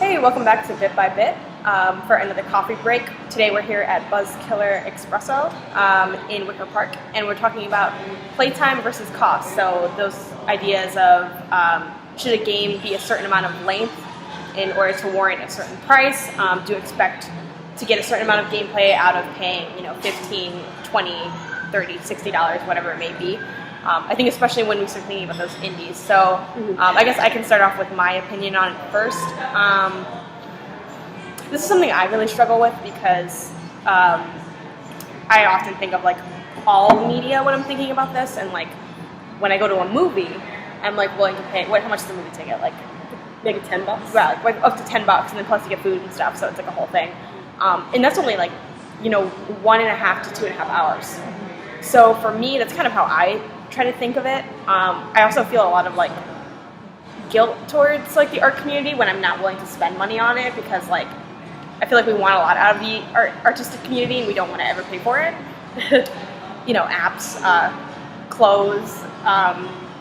Hey, welcome back to Bit by Bit for another coffee break. Today we're here at Buzzkiller Espresso in Wicker Park, and we're talking about playtime versus cost. So those ideas of should a game be a certain amount of length in order to warrant a certain price? Do you expect to get a certain amount of gameplay out of paying, $15, $20, $30, $60, whatever it may be? I think especially when we start thinking about those indies. So I guess I can start off with my opinion on it first. This is something I really struggle with because I often think of like all media when I'm thinking about this, and like when I go to a movie, I'm like willing to pay. How much is the movie ticket? Like maybe $10. Yeah, like up to $10, and then plus you get food and stuff. So it's like a whole thing, and that's only like 1.5 to 2.5 hours. So for me, that's kind of how I try to think of it. I also feel a lot of like guilt towards like the art community when I'm not willing to spend money on it, because like I feel like we want a lot out of the artistic community and we don't want to ever pay for it. Apps, clothes,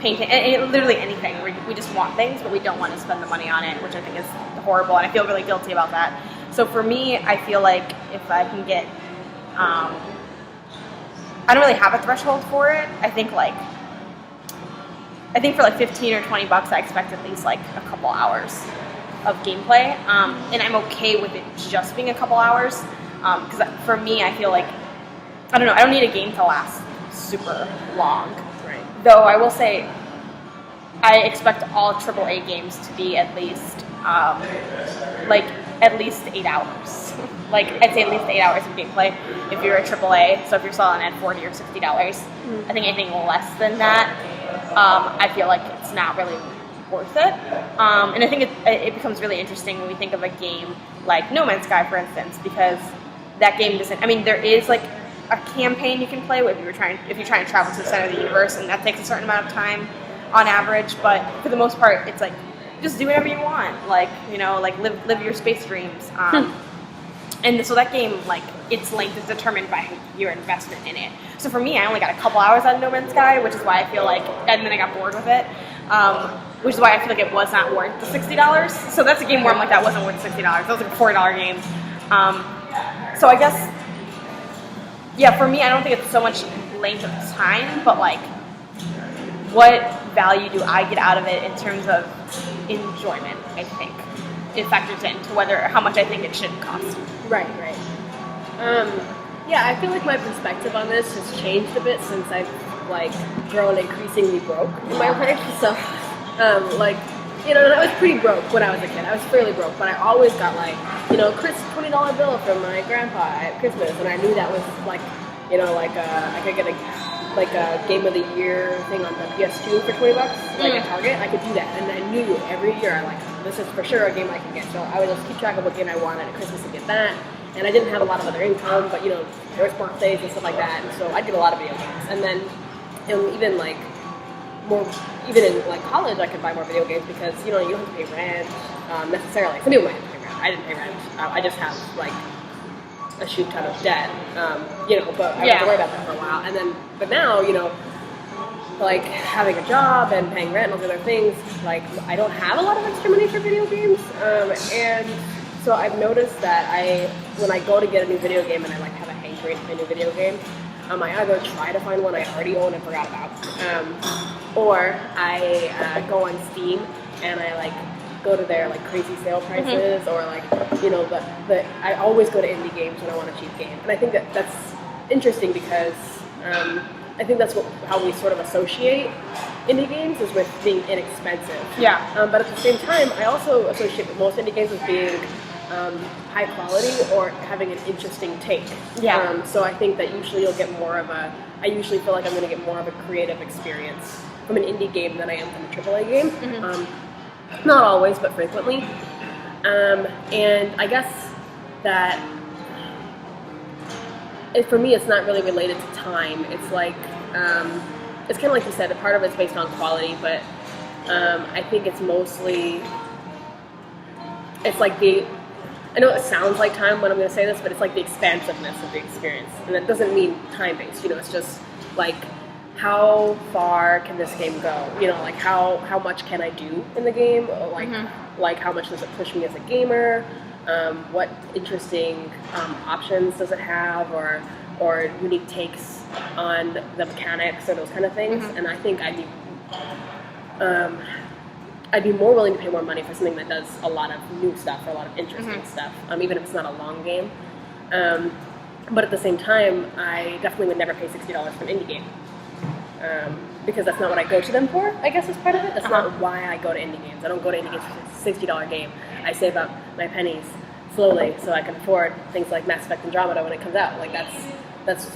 painting, and literally anything. We just want things, but we don't want to spend the money on it, which I think is horrible, and I feel really guilty about that. So for me, I feel like if I can get I don't really have a threshold for it. I think for like $15 or $20, I expect at least like a couple hours of gameplay, and I'm okay with it just being a couple hours, because for me, I feel like I don't need a game to last super long. Right. Though I will say, I expect all AAA games to be at least at least 8 hours. Like, I'd say at least 8 hours of gameplay if you're a AAA. So if you're selling at $40 or $60, I think anything less than that, I feel like it's not really worth it. And I think it becomes really interesting when we think of a game like No Man's Sky, for instance, because that game doesn't. I mean, there is like a campaign you can play if you're trying to travel to the center of the universe, and that takes a certain amount of time on average. But for the most part, it's like just do whatever you want, like live your space dreams. And so that game, like, its length is determined by your investment in it. So for me, I only got a couple hours out of No Man's Sky, which is why I feel like, and then I got bored with it, which is why I feel like it was not worth the $60. So that's a game where I'm like, that wasn't worth $60. That was like a $4 game. So I guess, yeah, for me, I don't think it's so much length of time, but like, what value do I get out of it in terms of enjoyment, I think. It factors into how much I think it should cost. Right. Yeah, I feel like my perspective on this has changed a bit since I've grown increasingly broke in my life. So, and I was pretty broke when I was a kid. I was fairly broke, but I always got $20 bill from my grandpa at Christmas, and I knew that was I could get a Game of the Year thing on the PS2 for $20, at Target. I could do that, and I knew every year this is for sure a game I can get. So I would just keep track of what game I wanted at Christmas and get that. And I didn't have a lot of other income, but there was birthdays and stuff like that, and so I'd get a lot of video games. And then even in college, I could buy more video games because you don't have to pay rent necessarily. Some people might have to pay rent. I didn't pay rent. I just have a shoot ton of debt, but I had to worry about that for a while. And then, but now, having a job and paying rent and all the other things, I don't have a lot of extra money for video games. And so I've noticed that when I go to get a new video game and I have a hankering for a new video game, I either try to find one I already own and forgot about, or I go on Steam and I go to their crazy sale prices, or I always go to indie games when I want a cheap game. And I think that's interesting because I think that's how we sort of associate indie games, is with being inexpensive. Yeah. But at the same time, I also associate most indie games with being high quality or having an interesting take. Yeah. So I think that usually you'll get I usually feel like I'm going to get more of a creative experience from an indie game than I am from a AAA game. Not always, but frequently. And I guess that for me, it's not really related to time. It's it's kind of like you said, a part of it's based on quality, but I think it's mostly, I know it sounds like time when I'm going to say this, but it's the expansiveness of the experience. And that doesn't mean time-based, it's just how far can this game go? You know, like how much can I do in the game? Or like how much does it push me as a gamer? What interesting options does it have, or unique takes on the mechanics or those kind of things? And I think I'd be more willing to pay more money for something that does a lot of new stuff or a lot of interesting stuff, even if it's not a long game. But at the same time, I definitely would never pay $60 for an indie game. Because that's not what I go to them for, I guess is part of it. That's not why I go to indie games. I don't go to indie games for a $60 game. I save up my pennies slowly so I can afford things like Mass Effect Andromeda when it comes out. Like that's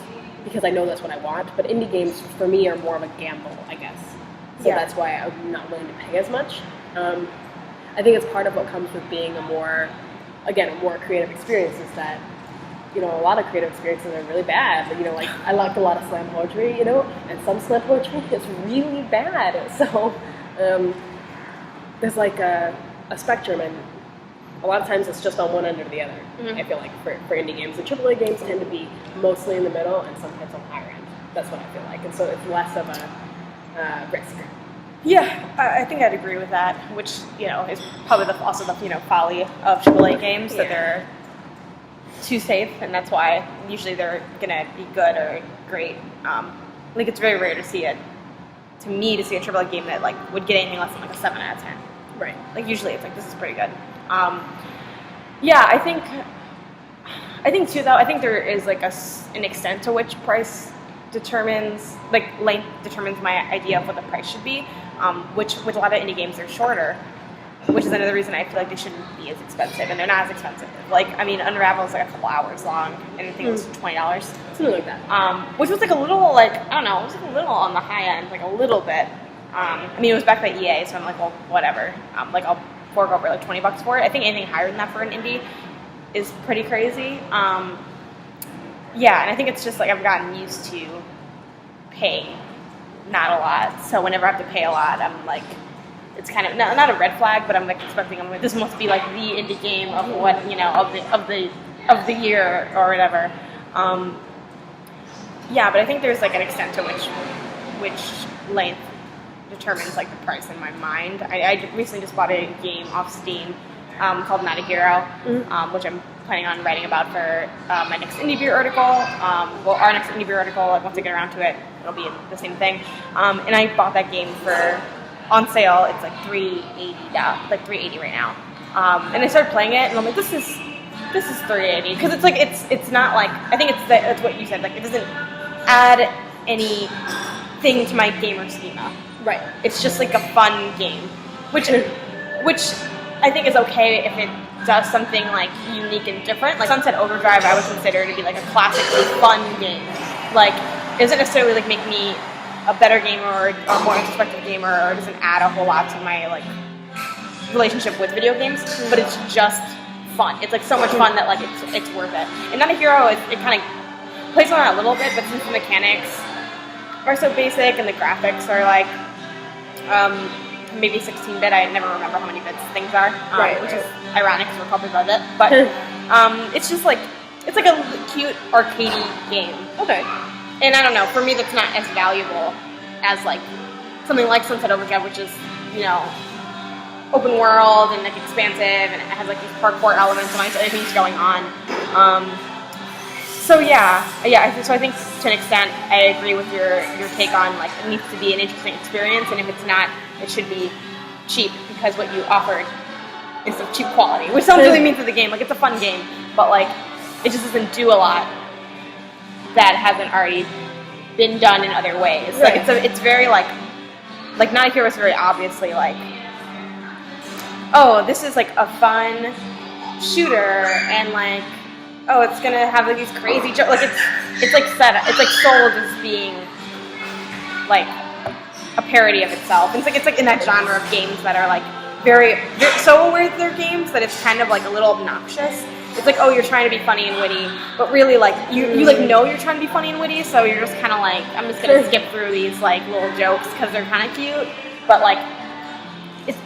because I know that's what I want. But indie games for me are more of a gamble, I guess. So that's why I'm not willing to pay as much. I think it's part of what comes with being a more creative experience is that, you know, a lot of creative experiences are really bad. But, you know, like I like a lot of slam poetry, you know, and some slam poetry is really bad. So there's like a spectrum, and a lot of times it's just on one end or the other. I feel like for indie games, the AAA games tend to be mostly in the middle and sometimes on higher end. That's what I feel like, and so it's less of a risk. Yeah, I think I'd agree with that, which, you know, is probably also the, you know, folly of AAA games, that they're too safe, and that's why usually they're gonna be good or great. Like it's very rare to see a AAA game that like would get anything less than like a 7 out of 10. Right. Like usually it's like, this is pretty good. Yeah, I think too though, I think there is like an extent to which price determines, like length determines my idea of what the price should be, which with a lot of indie games they're shorter, which is another reason I feel like they shouldn't be as expensive, and they're not as expensive. Like, I mean, Unravel is like a couple hours long, and I think it was $20. Something like that. Which was like a little, like, I don't know, it was like a little on the high end, like a little bit. I mean, it was backed by EA, so I'm like, well, whatever. Like, I'll fork over like $20 for it. I think anything higher than that for an indie is pretty crazy. Yeah, and I think it's just like I've gotten used to paying not a lot. So whenever I have to pay a lot, I'm like, it's kind of not a red flag, but I'm like expecting, I'm like, this must be like the indie game of what, you know, of the year or whatever. Yeah, but I think there's like an extent to which length determines like the price in my mind. I recently just bought a game off Steam called Not a Hero, which I'm planning on writing about for my next Indie Beer article. Well, our next Indie Beer article, like once I get around to it, it'll be the same thing. And I bought that game on sale. It's like $380 now, like $380 right now. And I started playing it, and I'm like, this is $380 because it's like it's not like, I think that's what you said. Like, it doesn't add anything to my gamer schema. Right. It's just like a fun game, which I think is okay if it does something like unique and different. Like Sunset Overdrive, I would consider to be like a classically fun game. Like, it doesn't necessarily like make me a better gamer or a more introspective gamer, or it doesn't add a whole lot to my like relationship with video games. But it's just fun. It's like so much fun that like it's worth it. And Not a Hero, it kind of plays on that a little bit, but since the mechanics are so basic and the graphics are like maybe 16-bit, I never remember how many bits things are, which is ironic because we're probably above it. But it's just like, it's like a cute arcadey game. Okay. And I don't know, for me that's not as valuable as like something like Sunset Overdrive, which is, you know, open world and like expansive, and it has like these parkour elements and other things going on. So I think to an extent I agree with your take on like it needs to be an interesting experience, and if it's not, it should be cheap, because what you offered is of cheap quality, which sounds really mean for the game. Like, it's a fun game, but like it just doesn't do a lot that hasn't already been done in other ways. Right. Like it's very like Not a Hero is very obviously like, oh, this is like a fun shooter, and like, oh, it's gonna have like these crazy jokes. Like it's like it's like sold as being like a parody of itself. And it's like in that genre of games that are like very so aware of their games that it's kind of like a little obnoxious. It's like, oh, you're trying to be funny and witty, but really like you like know you're trying to be funny and witty, so you're just kind of like, I'm just gonna skip through these like little jokes because they're kind of cute, but like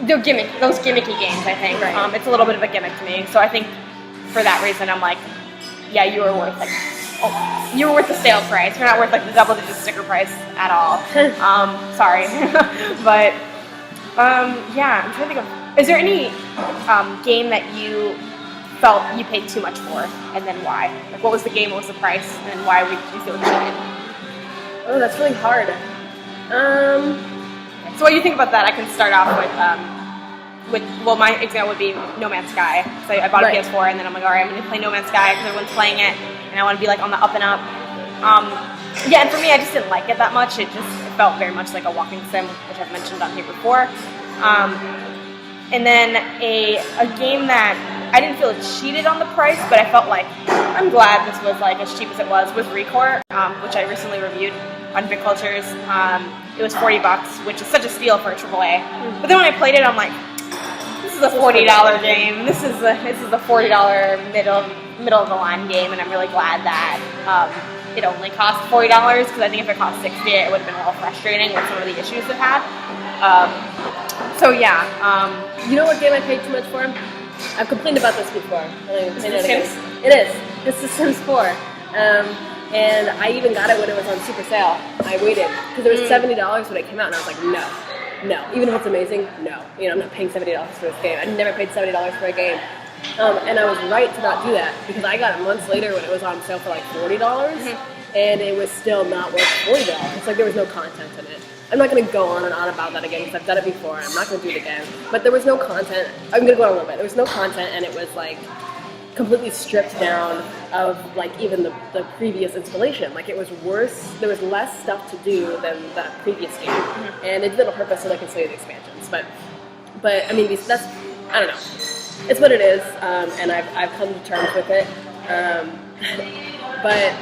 they're those gimmicky games. I think it's a little bit of a gimmick to me. So I think for that reason, I'm like, yeah, you are worth like you were worth the sale price. You're not worth like the double-digit sticker price at all. Sorry, but yeah, I'm trying to think of. Is there any game that you felt you paid too much for, and then why? Like, what was the game? What was the price? And why would you feel cheated? Oh, that's really hard. So what do you think about that? I can start off with well, my example would be No Man's Sky. So I bought a PS4, and then I'm like, all right, I'm going to play No Man's Sky because everyone's playing it, and I want to be like on the up and up. Yeah, and for me, I just didn't like it that much. It felt very much like a walking sim, which I've mentioned on here before. And then a game that I didn't feel cheated on the price, but I felt like I'm glad this was like as cheap as it was Recore, which I recently reviewed on Big Cultures. It was $40, which is such a steal for a AAA. But then when I played it, I'm like, this is a $40 game. This is a $40 middle of the line game, and I'm really glad that it only cost $40 because I think if it cost $60, it would have been a little frustrating with some of the issues it had. So yeah. You know what game I paid too much for? I've complained about this before. It is. This is Sims 4. And I even got it when it was on super sale. I waited because it was $70 when it came out, and I was like, no. Even if it's amazing, no. You know, I'm not paying $70 for this game. I never paid $70 for a game. And I was right to not do that because I got it months later when it was on sale for like $40, and it was still not worth $40. It's like there was no content in it. I'm not going to go on and on about that again because I've done it before. I'm not going to do it again. But there was no content. I'm going to go on a little bit. There was no content, and it was like completely stripped down of like even the previous installation. Like it was worse. There was less stuff to do than the previous game, and it did it on purpose so they could sell the expansions. But I mean, that's I don't know. It's what it is, and I've come to terms with it. But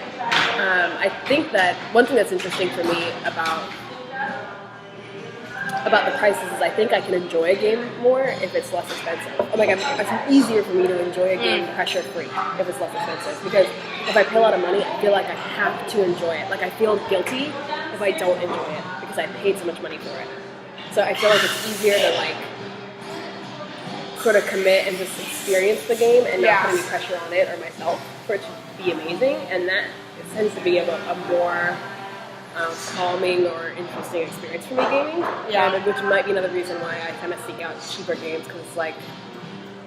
I think that one thing that's interesting for me about the prices is I think I can enjoy a game more if it's less expensive. Like it's easier for me to enjoy a game pressure-free if it's less expensive. Because if I pay a lot of money, I feel like I have to enjoy it. Like I feel guilty if I don't enjoy it because I paid so much money for it. So I feel like it's easier to like sort of commit and just experience the game and not put any pressure on it or myself for it to be amazing. And that tends to be a more calming or interesting experience for me gaming, which might be another reason why I kind of seek out cheaper games because it's like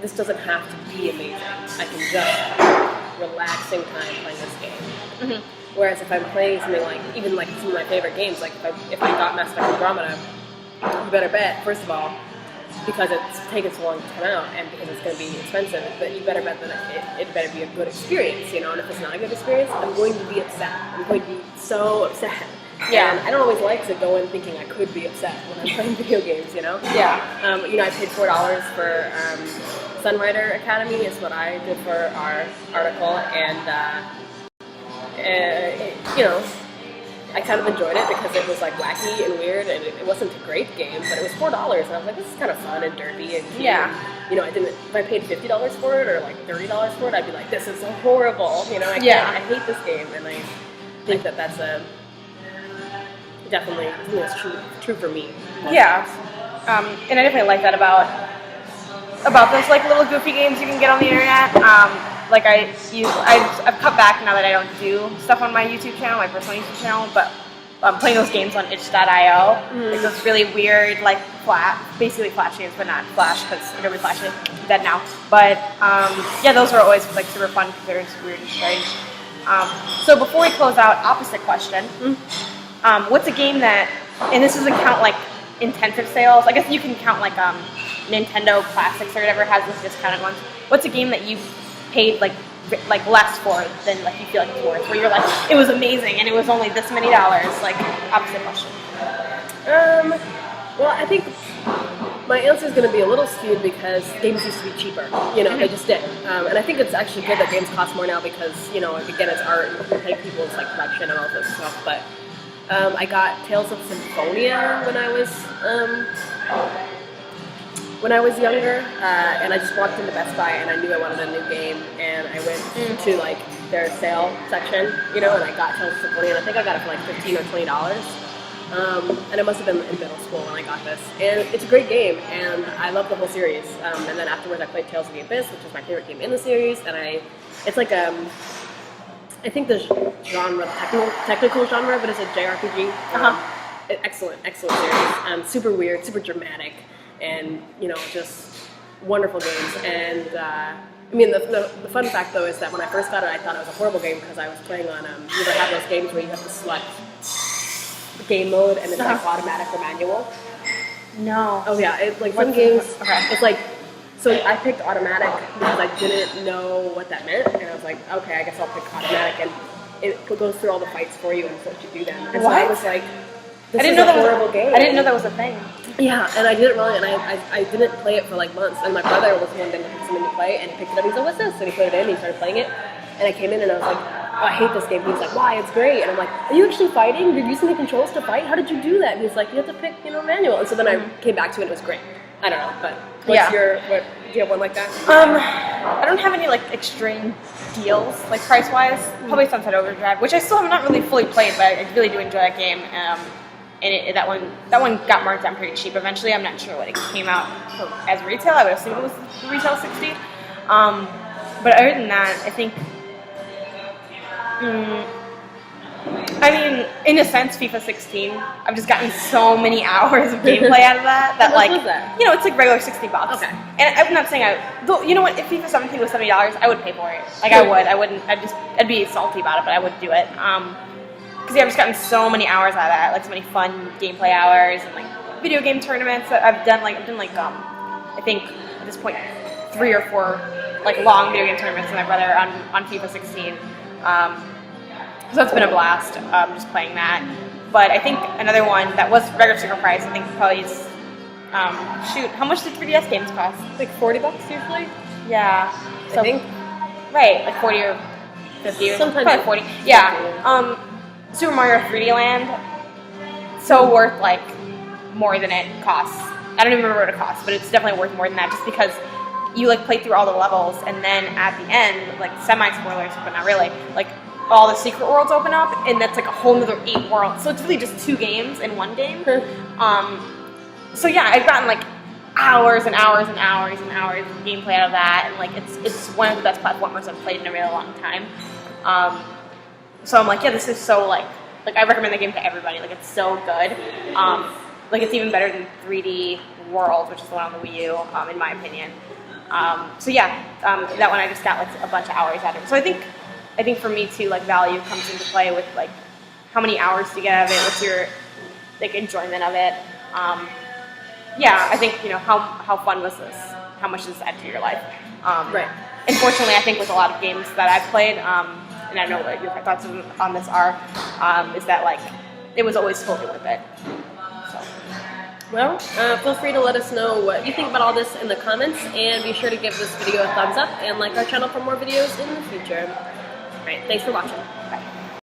this doesn't have to be amazing. I can just relaxing time playing this game. Whereas if I'm playing something like even like some of my favorite games, like if I got Mass Effect Andromeda, you better bet first of all because it's taken so long to come out and because it's going to be expensive, but you better bet that it better be a good experience, you know. And if it's not a good experience, I'm going to be upset. I'm going to be so upset. Yeah. And I don't always like to go in thinking I could be upset when I'm playing video games, you know? Yeah. You know, I paid $4 for Sunrider Academy is what I did for our article, and you know, I kind of enjoyed it because it was like wacky and weird, and it wasn't a great game, but it was $4, and I was like, this is kind of fun and derpy and cute. Yeah. You know, if I paid $50 for it or like $30 for it, I'd be like, this is horrible. You know, I hate this game, and I think that that's definitely something that's true for me. Yeah. And I definitely like that about those like little goofy games you can get on the internet. Like I've cut back now that I don't do stuff on my YouTube channel, my personal YouTube channel, but I'm playing those games on itch.io. Like those really weird, like basically Flash games, but not Flash because Adobe Flash is dead now. But yeah, those are always like super fun because they're just weird and strange. So before we close out, opposite question. What's a game that, and this doesn't count like intensive sales, I guess you can count like Nintendo Classics or whatever has those discounted ones. What's a game that you paid like less for than like you feel like it's worth, where you're like, it was amazing and it was only this many dollars? Like, opposite question. Well, I think my answer is going to be a little skewed because games used to be cheaper. You know, they just did. And I think it's actually good that games cost more now because, you know, again, it's art and you can pay people's like collection and all this stuff. But I got Tales of Symphonia when I was younger, and I just walked into Best Buy and I knew I wanted a new game, and I went to like their sale section, you know, and I got Tales of Symphonia, and I think I got it for like $15 or $20. And I must have been in middle school when I got this, and it's a great game, and I love the whole series. And then afterwards, I played Tales of the Abyss, which is my favorite game in the series, and it's like I think the genre, technical genre, but it's a JRPG. Excellent series. Super weird, super dramatic, and just wonderful games. And I mean, the fun fact though is that when I first got it, I thought it was a horrible game because I was playing on. You ever have those games where you have to select game mode and it's like automatic or manual? No. Oh yeah, some games. It's like. So I picked automatic because I didn't know what that meant, and I was like, okay, I guess I'll pick automatic, and it goes through all the fights for you and lets you do them. And so I was like, this is a horrible game. I didn't know that was a thing. Yeah, and I didn't really, and I didn't play it for like months, and my brother was one day looking for something to play, and he picked it up, he's like, what's this? And he put it in, and he started playing it, and I came in and I was like, oh, I hate this game. He was like, why? It's great. And I'm like, are you actually fighting? You're using the controls to fight? How did you do that? And he's like, you have to pick, manual. And so then I came back to it, and it was great. I don't know, but what's do you have one like that? I don't have any like extreme deals, like price-wise. Probably Sunset Overdrive, which I still have not really fully played, but I really do enjoy that game. And that one got marked down pretty cheap eventually. I'm not sure what it came out as retail. I would assume it was retail 60. But other than that, I think, I mean, in a sense, FIFA 16, I've just gotten so many hours of gameplay out of that What was that? it's like regular $60. Okay. And I'm not saying you know what, if FIFA 17 was $70, I would pay for it. Like I would. I'd be salty about it, but I would do it. Because I've just gotten so many hours out of that, like so many fun gameplay hours and like video game tournaments that I've done. I think at this point 3 or 4 like long video game tournaments with my brother on FIFA 16. So it's been a blast, just playing that. But I think another one that was regular sticker price, I think probably is, how much did 3DS games cost? Like $40 usually? Yeah. I think. Right, like 40 or 50 or sometimes probably 40. Yeah. Super Mario 3D Land, so worth like more than it costs. I don't even remember what it costs, but it's definitely worth more than that just because you like play through all the levels and then at the end, like semi-spoilers, but not really, like all the secret worlds open up, and that's like a whole nother 8 worlds. So it's really just 2 games in one game. So yeah, I've gotten like hours and hours and hours and hours of gameplay out of that, and like it's one of the best platformers I've played in a really long time. So I'm like, yeah, this is so like I recommend the game to everybody. Like it's so good. Like it's even better than 3D World, which is the one on the Wii U, in my opinion. So yeah, that one I just got like a bunch of hours out of it. So I think for me too, like value comes into play with like how many hours do you get out of it, what's your like enjoyment of it. Yeah, I think how fun was this? How much does this add to your life? Right. Unfortunately, I think with a lot of games that I've played, and I know what your thoughts on this are, is that like it was always totally worth it. So. Well, feel free to let us know what you think about all this in the comments, and be sure to give this video a thumbs up and like our channel for more videos in the future. All right, thanks for watching. Bye.